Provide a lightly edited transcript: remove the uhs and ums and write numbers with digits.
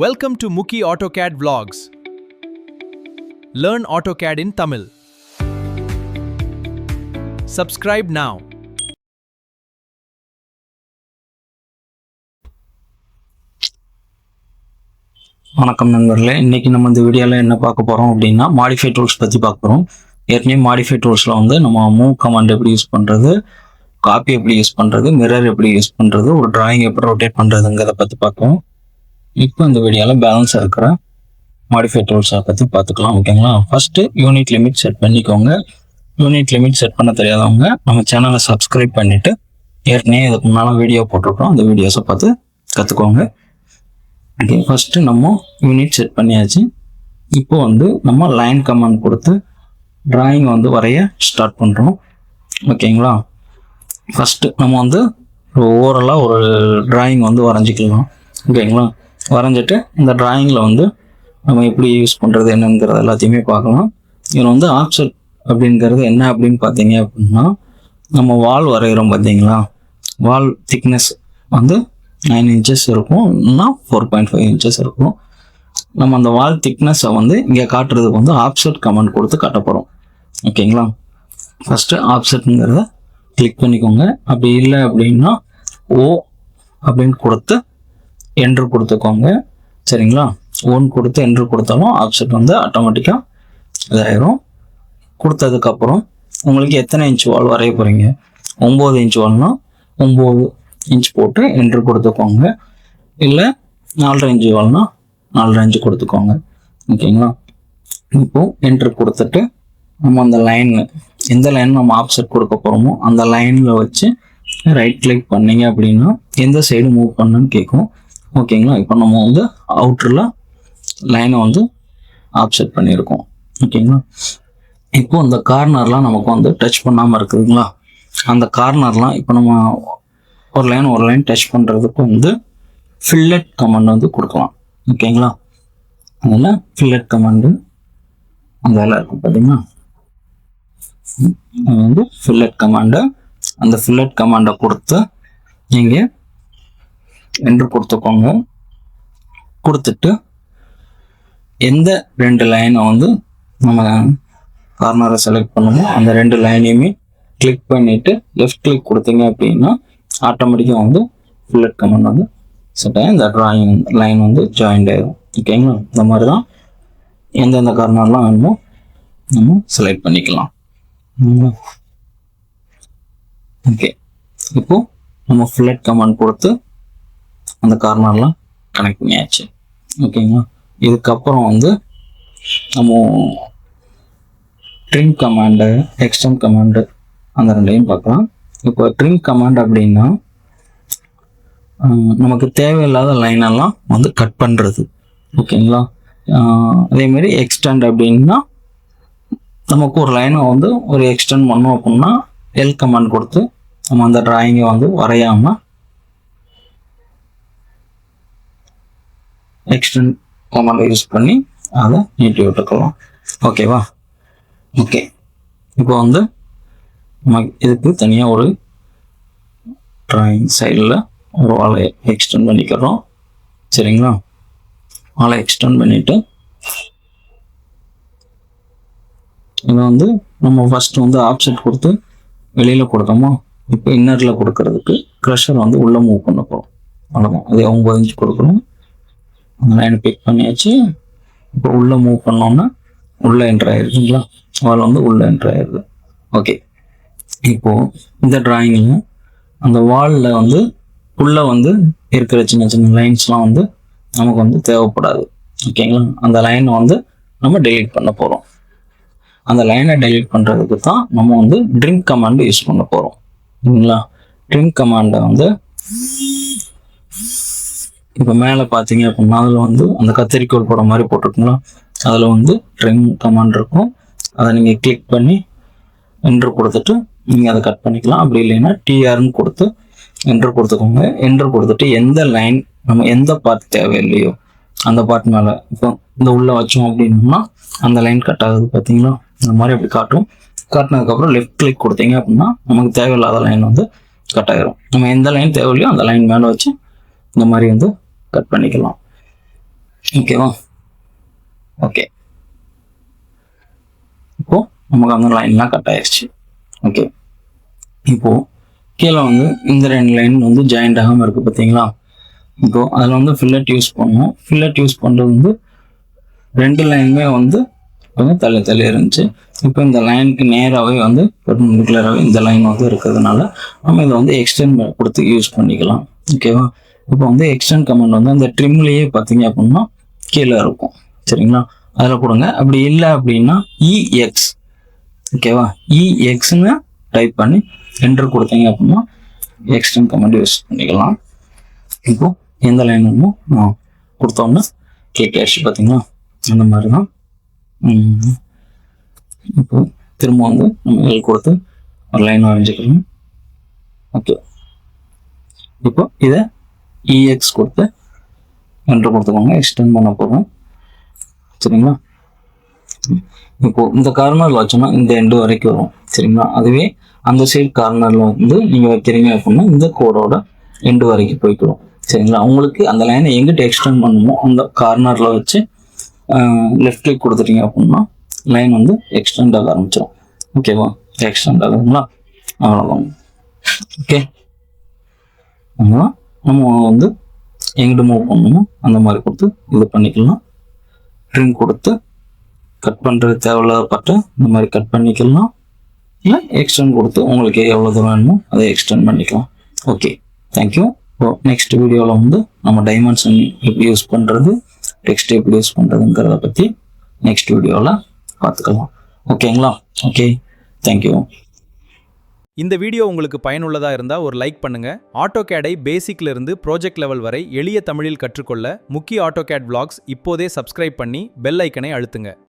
Welcome to Muki AutoCAD Vlogs. Learn AutoCAD in Tamil. Subscribe now. வணக்கம் நண்பர்களே, இன்னைக்கு நம்ம இந்த வீடியோவில் என்ன பார்க்க போகிறோம் அப்படின்னா மாடிஃபை டூல்ஸ் பற்றி பார்க்க போகிறோம். ஏற்கனவே மாடிஃபை டூல்ஸில் வந்து நம்ம மூவ் கமாண்ட் எப்படி யூஸ் பண்ணுறது, காப்பி எப்படி யூஸ் பண்ணுறது, மிரர் எப்படி யூஸ் பண்ணுறது, ஒரு டிராயிங் எப்படி ரொட்டேட் பண்ணுறதுங்கிறத பற்றி பார்ப்போம். இப்போ இந்த வீடியோவில் பேலன்ஸாக இருக்கிற மாடிஃபை டூல்ஸை பற்றி பார்த்துக்கலாம். ஓகேங்களா? ஃபஸ்ட்டு யூனிட் லிமிட் செட் பண்ணிக்கோங்க. யூனிட் லிமிட் செட் பண்ண தெரியாதவங்க நம்ம சேனலை சப்ஸ்கிரைப் பண்ணிவிட்டு ஏற்கனவே இதுக்கு முன்னால் வீடியோ போட்டிருக்கோம், அந்த வீடியோஸை பார்த்து கற்றுக்கோங்க. ஓகே, ஃபஸ்ட்டு நம்ம யூனிட் செட் பண்ணியாச்சு. இப்போ வந்து நம்ம லைன் கமாண்ட் கொடுத்து டிராயிங் வந்து வரைய ஸ்டார்ட் பண்ணுறோம். ஓகேங்களா? ஃபஸ்ட்டு நம்ம வந்து ஓவராலாக ஒரு டிராயிங் வந்து வரைஞ்சிக்கலாம். ஓகேங்களா? வரைஞ்சிட்டு இந்த டிராயிங்கில் வந்து நம்ம எப்படி யூஸ் பண்ணுறது என்னங்கிறது எல்லாத்தையுமே பார்க்கலாம். இதில் வந்து ஆப்செட் அப்படிங்கிறது என்ன அப்படின்னு பார்த்தீங்க அப்படின்னா, நம்ம வால் வரைகிறோம் பார்த்தீங்களா, வால் திக்னஸ் வந்து 9 inches இருக்கும், இல்லைனா 4.5 inches இருக்கும். நம்ம அந்த வால் திக்னஸை வந்து இங்கே காட்டுறதுக்கு வந்து ஆப்செட் கமெண்ட் கொடுத்து காட்ட போகிறோம். ஓகேங்களா? ஃபஸ்ட்டு ஆப்செட்டுங்கிறத கிளிக் பண்ணிக்கோங்க. அப்படி இல்லை அப்படின்னா ஓ அப்படின்னு கொடுத்து என்ட்ரு கொடுத்துக்கோங்க. சரிங்களா? ஓன் கொடுத்து என்ட்ரு கொடுத்தாலும் ஆப்செட் வந்து ஆட்டோமேட்டிக்காக இதாயிரும். கொடுத்ததுக்கப்புறம் உங்களுக்கு எத்தனை இன்ச் வால் வரைய போகிறீங்க, 9 inch வால்னா 9 inch போட்டு என்ட்ரு கொடுத்துக்கோங்க. இல்லை 4.5 inch வால்னா 4.5 inch கொடுத்துக்கோங்க. ஓகேங்களா? இப்போது என்ட்ரு கொடுத்துட்டு நம்ம அந்த லைன், எந்த லைன் நம்ம ஆப்செட் கொடுக்க போகிறோமோ அந்த லைனில் வச்சு ரைட் கிளிக் பண்ணிங்க அப்படின்னா எந்த சைடு மூவ் பண்ணுன்னு கேட்கும். ஓகேங்களா? இப்போ நம்ம வந்து அவுட்டரில் லைனை வந்து ஆப்செட் பண்ணியிருக்கோம். ஓகேங்களா? இப்போ இந்த கார்னர்லாம் நமக்கு வந்து டச் பண்ணாமல் இருக்குதுங்களா, அந்த கார்னர்லாம் இப்போ நம்ம ஒரு லைன் டச் பண்ணுறதுக்கு வந்து ஃபில்லட் கமாண்ட் வந்து கொடுக்கலாம். ஓகேங்களா? அதில் ஃபில்லட் கமாண்டு அந்த வேலை இருக்கும் பார்த்தீங்கன்னா, அது வந்து ஃபில்லட் கமாண்டு. அந்த ஃபில்லட் கமாண்டை கொடுத்து நீங்கள் என்ட்ரு கொடுத்துக்கோங்க. கொடுத்துட்டு எந்த 2 லைனை வந்து நம்ம கார்னரை செலக்ட் பண்ணுமோ அந்த 2 லைனையுமே கிளிக் பண்ணிவிட்டு லெஃப்ட் கிளிக் கொடுத்தீங்க அப்படின்னா ஆட்டோமேட்டிக்காக வந்து ஃபில்லட் கமாண்ட் வந்து செட் ஆகி இந்த டிராயிங் லைன் வந்து ஜாயிண்ட் ஆகிடும். ஓகேங்களா? இந்த மாதிரி தான் எந்தெந்த கார்னர்லாம் வேணுமோ நம்ம செலக்ட் பண்ணிக்கலாம். ஓகே, இப்போது நம்ம ஃபில்லட் கமாண்ட் கொடுத்து அந்த கார்னர்லாம் கனெக்ட் பண்ணியாச்சு. ஓகேங்களா? இதுக்கப்புறம் வந்து நம்ம ட்ரிம் கமாண்டு, எக்ஸ்டெண்ட் கமாண்டு அந்த ரெண்டையும் பார்க்கலாம். இப்போ ட்ரிம் கமாண்ட் அப்படின்னா நமக்கு தேவையில்லாத லைனெல்லாம் வந்து கட் பண்ணுறது. ஓகேங்களா? அதேமாரி எக்ஸ்டெண்ட் அப்படின்னா நமக்கு ஒரு லைனை வந்து ஒரு எக்ஸ்டெண்ட் பண்ணோம் அப்படின்னா எல் கமாண்ட் கொடுத்து நம்ம அந்த டிராயிங்கை வந்து வரையாமல் எக்ஸ்டெண்ட் கமாண்டை யூஸ் பண்ணி அதை நீட்டி விட்டுக்கலாம். ஓகேவா? ஓகே, இப்போ வந்து நம்ம இதுக்கு தனியாக ஒரு டிராயிங் சைடில் ஒரு வாழை எக்ஸ்டெண்ட் பண்ணிக்கிறோம். சரிங்களா? வாழை எக்ஸ்டெண்ட் பண்ணிவிட்டு இதை வந்து நம்ம ஃபஸ்ட்டு வந்து ஆப்செட் கொடுத்து வெளியில் கொடுத்தோமோ, இப்போ இன்னரில் கொடுக்கறதுக்கு க்ரஷர் வந்து உள்ளே மூவ் பண்ண போகிறோம். அவ்வளோதான். அதே 9 inch கொடுக்கணும். அந்த லைனை பிக் பண்ணியாச்சு. இப்போ உள்ளே மூவ் பண்ணோன்னா உள்ளே என்ட்ரு ஆகிருக்குங்களா, வால் வந்து உள்ளே என்ட்ரு ஆகிடுது. ஓகே, இப்போது இந்த டிராயிங்கில் அந்த வாலில் வந்து உள்ளே வந்து இருக்கிற சின்ன சின்ன லைன்ஸ்லாம் வந்து நமக்கு வந்து தேவைப்படாது. ஓகேங்களா? அந்த லைனை வந்து நம்ம டெலீட் பண்ண போகிறோம். அந்த லைனை டெலீட் பண்ணுறதுக்கு தான் நம்ம வந்து ட்ரிம் கமாண்டு யூஸ் பண்ண போகிறோம். சரிங்களா? ட்ரிம் கமாண்டை வந்து இப்போ மேலே பார்த்தீங்க அப்படின்னா அதில் வந்து அந்த கத்தரிக்கோல் போட மாதிரி போட்டிருக்குங்களா, அதில் வந்து ட்ரிம் கமாண்ட் இருக்கும். அதை நீங்கள் கிளிக் பண்ணி என்ட்ரு கொடுத்துட்டு நீங்கள் அதை கட் பண்ணிக்கலாம். அப்படி இல்லைன்னா டிஆர்னு கொடுத்து என்ட்ரு கொடுத்துக்கோங்க. என்ட்ரு கொடுத்துட்டு எந்த லைன் நம்ம எந்த பார்ட் தேவையில்லையோ அந்த பார்ட் மேலே இப்போ இந்த உள்ளே வச்சோம் அப்படின்னா அந்த லைன் கட் ஆகுது பார்த்தீங்களா, இந்த மாதிரி அப்படி காட்டும். காட்டினதுக்கப்புறம் லெஃப்ட் கிளிக் கொடுத்தீங்க அப்படின்னா நமக்கு தேவையில்லாத லைன் வந்து கட் ஆகிடும். நம்ம எந்த லைன் தேவையில்லையோ அந்த லைன் மேலே வச்சு இந்த மாதிரி வந்து கட் பண்ணிக்கலாம். ஓகேவா? ஓகே, இப்போ நமக்கு அந்த லைன்லாம் கட் ஆயிடுச்சு. ஓகே, இப்போ கீழே வந்து இந்த 2 லைன் வந்து ஜாயிண்ட் ஆகாமல் இருக்குது பார்த்தீங்களா? இப்போ அதில் வந்து ஃபில்லட் யூஸ் பண்ணணும். ஃபில்லட் யூஸ் பண்ணுறது வந்து 2 லைனுமே வந்து கொஞ்சம் தள்ளி தள்ளி இருந்துச்சு. இப்போ இந்த லைனுக்கு நேராகவே வந்து பெர்பெண்டிகுலராகவே இந்த லைன் வந்து இருக்கிறதுனால நம்ம இதை வந்து எக்ஸ்டெண்ட் கொடுத்து யூஸ் பண்ணிக்கலாம். ஓகேவா? இப்போ வந்து எக்ஸ்டெண்ட் கமெண்ட் வந்து அந்த ட்ரிம்லேயே பார்த்தீங்க அப்படின்னா கீழே இருக்கும். சரிங்களா? அதில் கொடுங்க. அப்படி இல்லை அப்படின்னா இஎக்ஸ், ஓகேவா, இஎக்ஸ்ன்னு டைப் பண்ணி என்டர் கொடுத்தீங்க அப்படின்னா எக்ஸ்டெண்ட் கமெண்ட் யூஸ் பண்ணிக்கலாம். இப்போ எந்த லைன் வேணுமோ கொடுத்தோம்னா கிளிக் ஆயிடுச்சு பார்த்தீங்களா? அந்த மாதிரி தான். இப்போ திரும்ப வந்து நம்ம எல் கொடுத்து ஒரு லைன் வரைஞ்சிக்கலாம். ஓகே, இப்போ இதை இஎக்ஸ் கொடுத்து என்டர் கொடுத்துக்கோங்க. எக்ஸ்டெண்ட் பண்ண போகிறோம். சரிங்களா? இப்போ இந்த கார்னரில் வச்சோம்னா இந்த எண்டு வரைக்கும் வரும். சரிங்களா? அதுவே அந்த சைடு கார்னரில் வந்து நீங்கள் வைக்கிறீங்க அப்படின்னா இந்த கோடோட எண்டு வரைக்கும் போய்க்கிறோம். சரிங்களா? உங்களுக்கு அந்த லைனை எங்கிட்ட எக்ஸ்டெண்ட் பண்ணணுமோ அந்த கார்னரில் வச்சு லெஃப்ட் கிளிக் கொடுத்துட்டீங்க அப்படின்னா லைன் வந்து எக்ஸ்டெண்ட் ஆக ஆரம்பிச்சிடும். ஓகேவா? எக்ஸ்டெண்ட் ஆகுதுங்களா? அவ்வளோதான். ஓகே, அதனால் நம்ம வந்து எங்கிட்ட மூவ் பண்ணணுமோ அந்த மாதிரி கொடுத்து இது பண்ணிக்கலாம். ட்ரிம் கொடுத்து கட் பண்ணுறது தேவையில்லாத இந்த மாதிரி கட் பண்ணிக்கலாம். இல்லை எக்ஸ்டெண்ட் கொடுத்து உங்களுக்கு எவ்வளோ தூரம் வேணுமோ அதை எக்ஸ்டெண்ட் பண்ணிக்கலாம். Okay, thank you. இப்போ நெக்ஸ்ட் வீடியோவில் வந்து நம்ம டைமென்ஷன் எப்படி யூஸ் பண்ணுறது, டெக்ஸ்ட் எப்படி யூஸ் பண்ணுறதுங்கிறத பற்றி நெக்ஸ்ட் வீடியோவில் பார்த்துக்கலாம். ஓகேங்களா? Okay, thank you. இந்த வீடியோ உங்களுக்கு பயனுள்ளதா இருந்தா ஒரு லைக் பண்ணுங்க. ஆட்டோகேடை பேசிக்ல இருந்து ப்ராஜெக்ட் லெவல் வரை எளிய தமிழில் கற்றுக்கொள்ள முக்கிய ஆட்டோகேட் vlogs இப்போதே சப்ஸ்கிரைப் பண்ணி பெல் ஐக்கனை அழுத்துங்க.